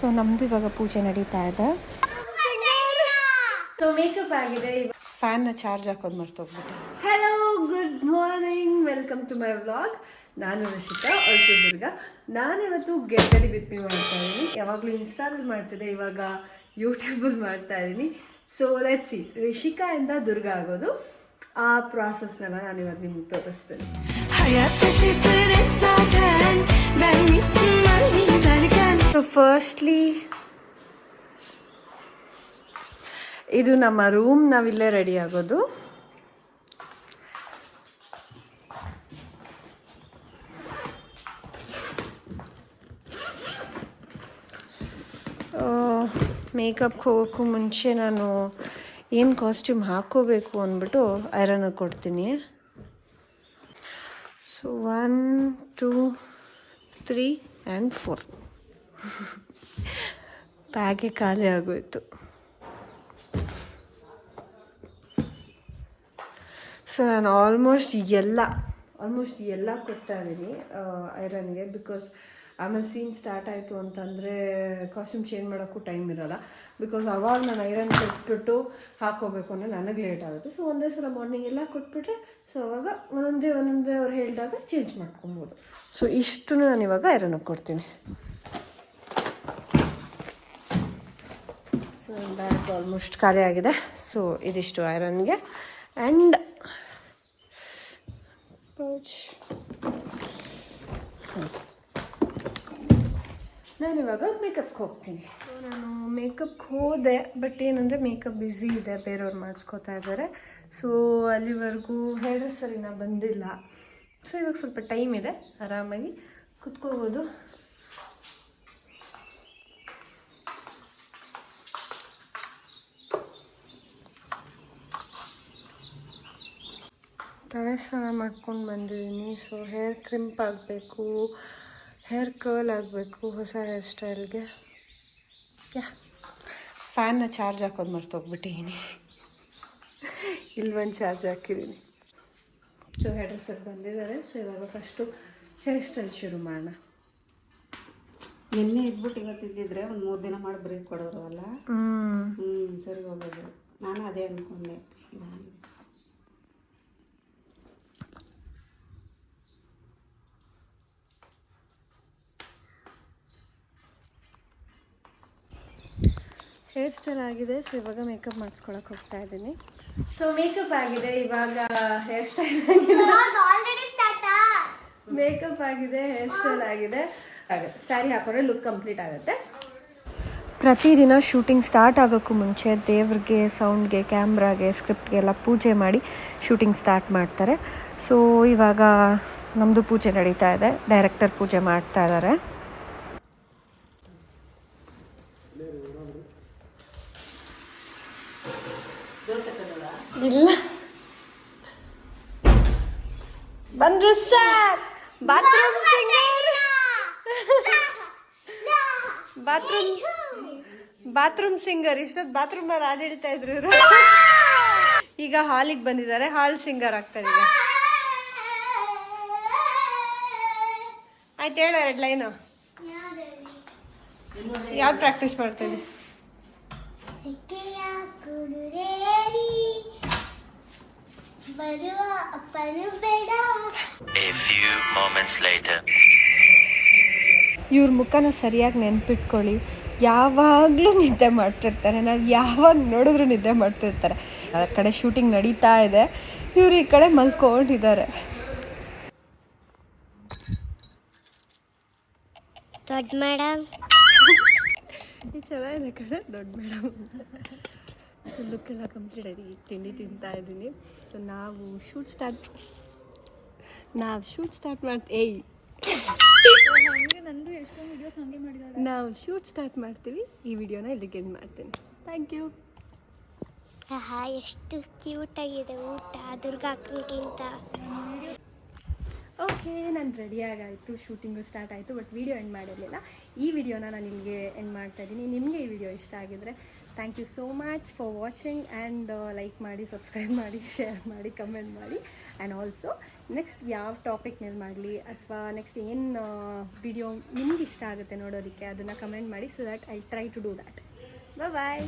So ನಮ್ಮದು ಇವಾಗ ಪೂಜೆ ನಡೀತಾ ಇದೆ. ಸೊ ಮೇಕಪ್ ಆಗಿದೆ. ಫ್ಯಾನ್ನ ಚಾರ್ಜ್ ಹಾಕೋದು ಮರ್ತೋಗ್ಬಿಟ್ಟೆ. Hello, good morning, welcome to my vlog. ನಾನು ಋಷಿಕಾ, ಆಲ್ಸೋ ದುರ್ಗಾ. ನಾನಿವತ್ತು ಗೆಟ್ ರೆಡಿ ವಿತ್ ಮೀ ಮಾಡ್ತಾ ಇದ್ದೀನಿ. ಯಾವಾಗಲೂ ಇನ್ಸ್ಟಾದಲ್ಲಿ ಮಾಡ್ತಿದ್ದೆ, ಇವಾಗ ಯೂಟ್ಯೂಬಲ್ಲಿ ಮಾಡ್ತಾ ಇದ್ದೀನಿ. ಸೊ ಲೆಟ್ಸ್ ಸಿ, ಋಷಿಕಾ ಇಂದ ದುರ್ಗಾ ಆಗೋದು, ಆ ಪ್ರಾಸೆಸ್ನೆಲ್ಲ ನಾನು ಇವಾಗ ನಿಮ್ಗೆ ತೋರಿಸ್ತೇನೆ. ಸೊ ಫಸ್ಟ್ಲಿ ಇದು ನಮ್ಮ ರೂಮ್, ನಾವಿಲ್ಲೇ ರೆಡಿ ಆಗೋದು. ಮೇಕಪ್ಗೆ ಹೋಗೋಕ್ಕೂ ಮುಂಚೆ ನಾನು ಏನು ಕಾಸ್ಟ್ಯೂಮ್ ಹಾಕ್ಕೋಬೇಕು ಅಂದ್ಬಿಟ್ಟು ಐರನ್ ಕೊಡ್ತೀನಿ. ಸೊ 1 2 3 ಆ್ಯಂಡ್ 4 ಬ್ಯಾಗೆ ಖಾಲಿ ಆಗೋಯ್ತು. ಸೊ ನಾನು ಆಲ್ಮೋಸ್ಟ್ ಎಲ್ಲ ಕೊಡ್ತಾ ಇದ್ದೀನಿ ಐರನ್ಗೆ. ಬಿಕಾಸ್ ಆಮೇಲೆ ಸೀನ್ ಸ್ಟಾರ್ಟ್ ಆಯಿತು ಅಂತಂದರೆ ಕಾಸ್ಟ್ಯೂಮ್ ಚೇಂಜ್ ಮಾಡೋಕ್ಕೂ ಟೈಮ್ ಇರೋಲ್ಲ. ಬಿಕಾಸ್ ಅವಾಗ ನಾನು ಐರನ್ ಕೊಟ್ಬಿಟ್ಟು ಹಾಕ್ಕೋಬೇಕು ಅಂದರೆ ನನಗೆ ಲೇಟ್ ಆಗುತ್ತೆ. ಸೊ ಒಂದೇ ಸಲ ಮಾರ್ನಿಂಗ್ ಎಲ್ಲ ಕೊಟ್ಬಿಟ್ರೆ ಸೊ ಅವಾಗ ಒಂದೊಂದೇ ಅವ್ರು ಹೇಳಿದಾಗ ಚೇಂಜ್ ಮಾಡ್ಕೊಬೋದು. ಸೊ ಇಷ್ಟು ನಾನು ಇವಾಗ ಐರನ್ಗೆ ಕೊಡ್ತೀನಿ. ಸೊ ಬ್ಯಾಗ್ ಆಲ್ಮೋಸ್ಟ್ ಖಾಲಿ ಆಗಿದೆ. ಸೊ ಇದಿಷ್ಟು ಐರನ್ಗೆ. ಆ್ಯಂಡ್ ನಾನಿವಾಗ ಮೇಕಪ್ಗೆ ಹೋಗ್ತೀನಿ. ನಾನು ಮೇಕಪ್ಗೆ ಹೋದೆ, ಬಟ್ ಏನಂದರೆ ಮೇಕಪ್ ಬ್ಯುಸಿ ಇದೆ, ಬೇರೆಯವ್ರು ಮಾಡಿಸ್ಕೋತಾ ಇದ್ದಾರೆ. ಸೊ ಅಲ್ಲಿವರೆಗೂ ಹೇರ್ ಡ್ರೆಸ್ಸರ್ ಇನ್ನೂ ಬಂದಿಲ್ಲ. ಸೊ ಇವಾಗ ಸ್ವಲ್ಪ ಟೈಮ್ ಇದೆ, ಆರಾಮಾಗಿ ಕುತ್ಕೋಬೋದು. ತಲೆ ಸ್ನಾನ ಮಾಡ್ಕೊಂಡು ಬಂದಿದ್ದೀನಿ. ಸೊ ಹೇರ್ ಕ್ರಿಂಪ್ ಆಗಬೇಕು, ಹೇರ್ ಕರ್ಲ್ ಆಗಬೇಕು ಹೊಸ ಹೇರ್ ಸ್ಟೈಲ್ಗೆ. ಫ್ಯಾನ್ನ ಚಾರ್ಜ್ ಹಾಕೋದು ಮರ್ತೋಗ್ಬಿಟ್ಟಿದ್ದೀನಿ. ಇಲ್ಲೊಂದು ಚಾರ್ಜ್ ಹಾಕಿದ್ದೀನಿ. ಸೊ ಹೇರ್ ಡ್ರೆಸ್ಸರ್ ಬಂದಿದ್ದಾರೆ. ಸೊ ಇವಾಗ ಫಸ್ಟು ಹೇರ್ ಸ್ಟೈಲ್ ಶುರು ಮಾಡೋಣ. ನಿನ್ನೆ ಇದ್ಬಿಟ್ಟು ಇವತ್ತಿದ್ದಿದ್ರೆ ಒಂದು 3 ದಿನ ಮಾಡಿ ಬ್ರೇಕ್ ಕೊಡೋರು ಅಲ್ಲ. ಸರಿ ಹೋಗೋದು. ನಾನು ಅದೇ ಅಂದ್ಕೊಂಡೆ. ಹೇರ್ ಸ್ಟೈಲ್ ಆಗಿದೆ. ಸೊ ಇವಾಗ ಮೇಕಪ್ ಮಾಡಿಸ್ಕೊಳಕ್ಕೆ ಹೋಗ್ತಾ ಇದ್ದೀನಿ. ಸೊ ಮೇಕಪ್ ಆಗಿದೆ, ಇವಾಗ ಹೇರ್ ಸ್ಟೈಲ್ ಆಗಿದೆ. ಮೇಕಪ್ ಆಗಿದೆ, ಹೇರ್ ಸ್ಟೈಲ್ ಆಗಿದೆ. ಸ್ಯಾರಿ ಹಾಕೊಂಡ್ರೆ ಲುಕ್ ಕಂಪ್ಲೀಟ್ ಆಗುತ್ತೆ. ಪ್ರತಿದಿನ ಶೂಟಿಂಗ್ ಸ್ಟಾರ್ಟ್ ಆಗೋಕ್ಕೂ ಮುಂಚೆ ದೇವ್ರಿಗೆ, ಸೌಂಡ್ಗೆ, ಕ್ಯಾಮ್ರಾಗೆ, ಸ್ಕ್ರಿಪ್ಟ್ಗೆ ಎಲ್ಲ ಪೂಜೆ ಮಾಡಿ ಶೂಟಿಂಗ್ ಸ್ಟಾರ್ಟ್ ಮಾಡ್ತಾರೆ. ಸೊ ಇವಾಗ ನಮ್ಮದು ಪೂಜೆ ನಡೀತಾ ಇದೆ. ಡೈರೆಕ್ಟರ್ ಪೂಜೆ ಮಾಡ್ತಾ ಇದ್ದಾರೆ. ಇಲ್ಲ ಬಂದ್ರು sir, bathroom singer, bathroom singer. ಇಷ್ಟೊತ್ತು ಬಾತ್ರೂಮ್ ಅಲ್ಲಿ ಹಾಡು ಹೇಳ್ತಾ ಇದ್ರು ಇವರು. ಈಗ ಹಾಲಿಗೆ ಬಂದಿದ್ದಾರೆ, ಹಾಲ್ ಸಿಂಗರ್ ಆಗ್ತಾರೆ ಈಗ. ಆಯ್ತು, ಹೇಳ 2 ಲೈನು. ಯಾವ್ದು ಪ್ರಾಕ್ಟೀಸ್ ಮಾಡ್ತೀನಿ? ಇವ್ರ ಮುಖನ ಸರಿಯಾಗಿ ನೆನ್ಪಿಟ್ಕೊಳ್ಳಿ. ಯಾವಾಗಲೂ ನಿದ್ದೆ ಮಾಡ್ತಿರ್ತಾರೆ. ನಾವು ಯಾವಾಗ ನೋಡಿದ್ರು ನಿದ್ದೆ ಮಾಡ್ತಿರ್ತಾರೆ. ಆ ಕಡೆ ಶೂಟಿಂಗ್ ನಡೀತಾ ಇದೆ, ಇವ್ರು ಈ ಕಡೆ ಮಲ್ಕೊಂಡಿದ್ದಾರೆ. ದೊಡ್ಡ ಮೇಡಮ್ ಈ ಚೆನ್ನಾಗಿದೆ ಕಡೆ, ದೊಡ್ಡ ಮೇಡಮ್. ಸೊ ಲುಕ್ ಎಲ್ಲ ಕಂಪ್ಲೀಟ್ ಆಯ್ತು. ಈಗ ತಿಂಡಿ ತಿಂತಾ ಇದ್ದೀನಿ. ಸೊ ನಾವು ಶೂಟ್ ಸ್ಟಾರ್ಟ್ ಮಾಡ್ತೀವಿ. ಈ ವಿಡಿಯೋನ ಇಲ್ಲಿಗೆ ಎಂಡ್ ಮಾಡ್ತೀನಿ. Thank you. ಎಷ್ಟು ಕ್ಯೂಟ್ ಆಗಿದೆ ಊಟ ದುರ್ಗಾ ಅಕ್ಕನ್ಗಿಂತ. ಓಕೆ. ಓಕೆ ನಾನು ರೆಡಿಯಾಗಾಯಿತು, ಶೂಟಿಂಗು ಸ್ಟಾರ್ಟ್ ಆಯಿತು, ಬಟ್ ವೀಡಿಯೋ ಎಂಡ್ ಮಾಡಿರಲಿಲ್ಲ. ಈ ವಿಡಿಯೋನ ನಾನು ಇಲ್ಲಿಗೆ ಎಂಡ್ ಮಾಡ್ತಾಯಿದ್ದೀನಿ. ನಿಮಗೆ ಈ ವಿಡಿಯೋ ಇಷ್ಟ ಆಗಿದ್ದರೆ thank you so much for watching and like ಮಾಡಿ, ಸಬ್ಸ್ಕ್ರೈಬ್ ಮಾಡಿ, ಶೇರ್ ಮಾಡಿ, ಕಮೆಂಟ್ ಮಾಡಿ. ಆ್ಯಂಡ್ ಆಲ್ಸೋ ನೆಕ್ಸ್ಟ್ ಯಾವ ಟಾಪಿಕ್ ಮೇಲೆ ಮಾಡಲಿ ಅಥವಾ ನೆಕ್ಸ್ಟ್ ಏನು ವಿಡಿಯೋ ನಿಮ್ಗೆ ಇಷ್ಟ ಆಗುತ್ತೆ ನೋಡೋದಕ್ಕೆ ಅದನ್ನು ಕಮೆಂಟ್ ಮಾಡಿ, so that I try to do that. Bye.